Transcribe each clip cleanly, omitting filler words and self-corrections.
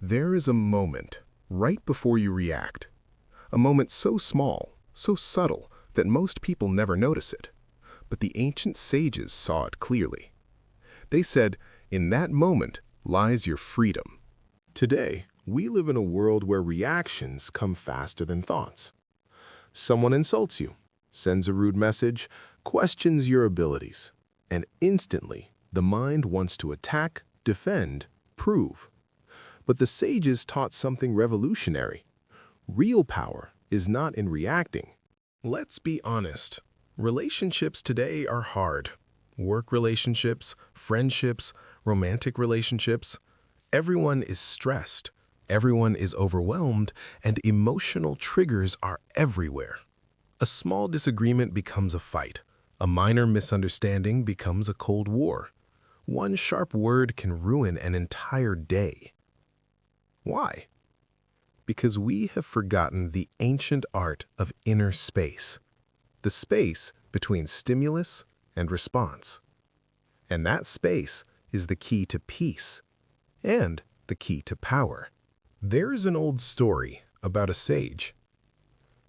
There is a moment right before you react. A moment so small, so subtle, that most people never notice it. But the ancient sages saw it clearly. They said, in that moment lies your freedom. Today, we live in a world where reactions come faster than thoughts. Someone insults you, sends a rude message, questions your abilities, and instantly the mind wants to attack, defend, prove. But the sages taught something revolutionary. Real power is not in reacting. Let's be honest. Relationships today are hard. Work relationships, friendships, romantic relationships. Everyone is stressed. Everyone is overwhelmed, and emotional triggers are everywhere. A small disagreement becomes a fight. A minor misunderstanding becomes a cold war. One sharp word can ruin an entire day. Why? Because we have forgotten the ancient art of inner space, the space between stimulus and response. And that space is the key to peace and the key to power. There is an old story about a sage.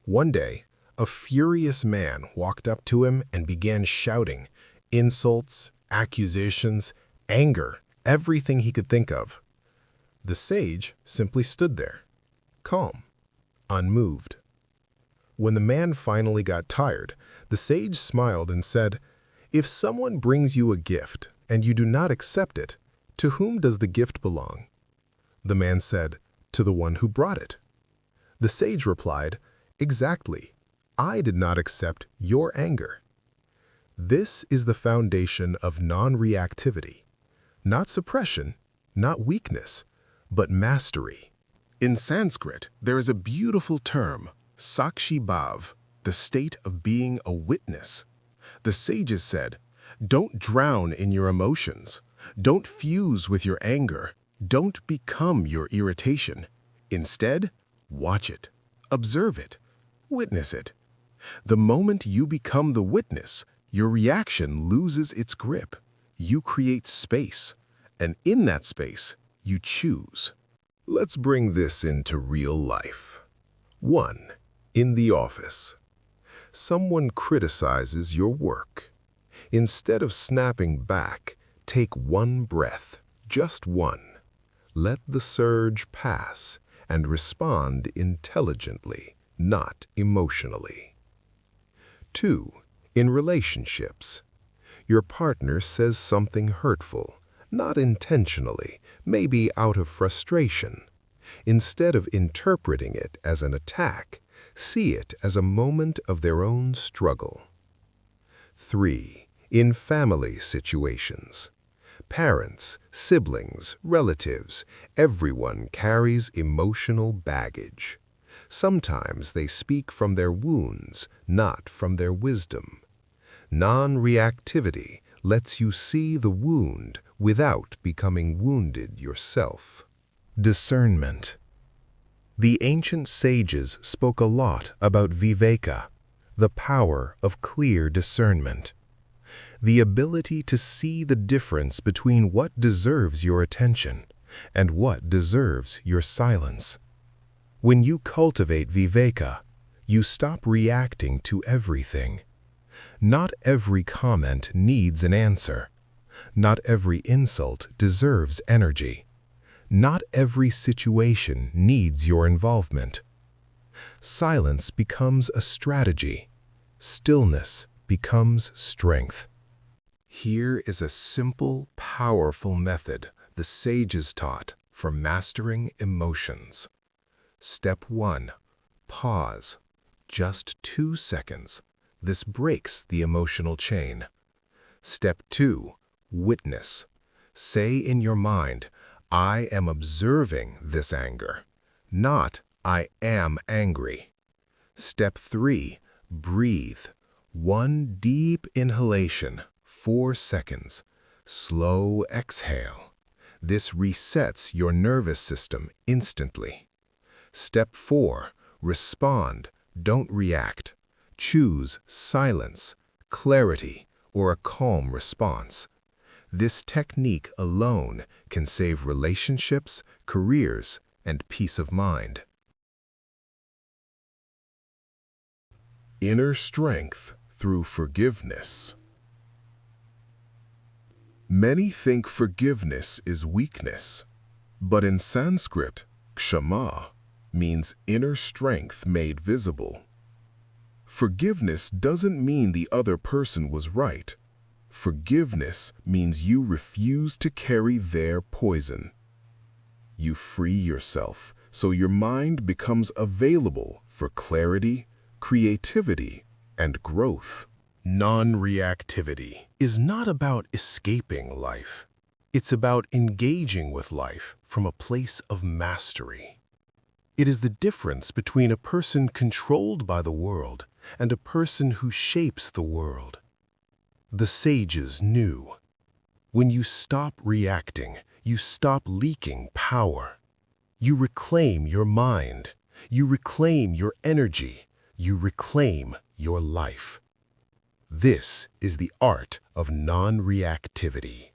One day, a furious man walked up to him and began shouting insults, accusations, anger, everything he could think of. The sage simply stood there, calm, unmoved. When the man finally got tired, the sage smiled and said, "If someone brings you a gift and you do not accept it, to whom does the gift belong?" The man said, "To the one who brought it." The sage replied, "Exactly. I did not accept your anger." This is the foundation of non-reactivity. Not suppression, not weakness, but mastery. In Sanskrit, there is a beautiful term, Sākṣī Bhāva, the state of being a witness. The sages said, don't drown in your emotions. Don't fuse with your anger. Don't become your irritation. Instead, watch it, observe it, witness it. The moment you become the witness, your reaction loses its grip. You create space, and in that space, you choose. Let's bring this into real life. 1. In the office. Someone criticizes your work. Instead of snapping back, take one breath, just one. Let the surge pass and respond intelligently, not emotionally. 2. In relationships. Your partner says something hurtful, not intentionally, maybe out of frustration. Instead of interpreting it as an attack, see it as a moment of their own struggle. 3. In family situations. Parents, siblings, relatives, everyone carries emotional baggage. Sometimes they speak from their wounds, not from their wisdom. Non-reactivity lets you see the wound without becoming wounded yourself. Discernment. The ancient sages spoke a lot about Viveka, the power of clear discernment. The ability to see the difference between what deserves your attention and what deserves your silence. When you cultivate Viveka, you stop reacting to everything. Not every comment needs an answer. Not every insult deserves energy. Not every situation needs your involvement. Silence becomes a strategy. Stillness becomes strength. Here is a simple, powerful method the sages taught for mastering emotions. Step 1. Pause. Just 2 seconds. This breaks the emotional chain. Step 2. Witness. Say in your mind, I am observing this anger, not I am angry. Step 3. Breathe. 1 deep inhalation, 4 seconds. Slow exhale. This resets your nervous system instantly. Step 4. Respond. Don't react. Choose silence, clarity, or a calm response. This technique alone can save relationships, careers, and peace of mind. Inner strength through forgiveness. Many think forgiveness is weakness, but in Sanskrit, Kshamā means inner strength made visible. Forgiveness doesn't mean the other person was right. Forgiveness means you refuse to carry their poison. You free yourself so your mind becomes available for clarity, creativity, and growth. Non-reactivity is not about escaping life. It's about engaging with life from a place of mastery. It is the difference between a person controlled by the world and a person who shapes the world. The sages knew, when you stop reacting, you stop leaking power. You reclaim your mind. You reclaim your energy. You reclaim your life. This is the art of non-reactivity.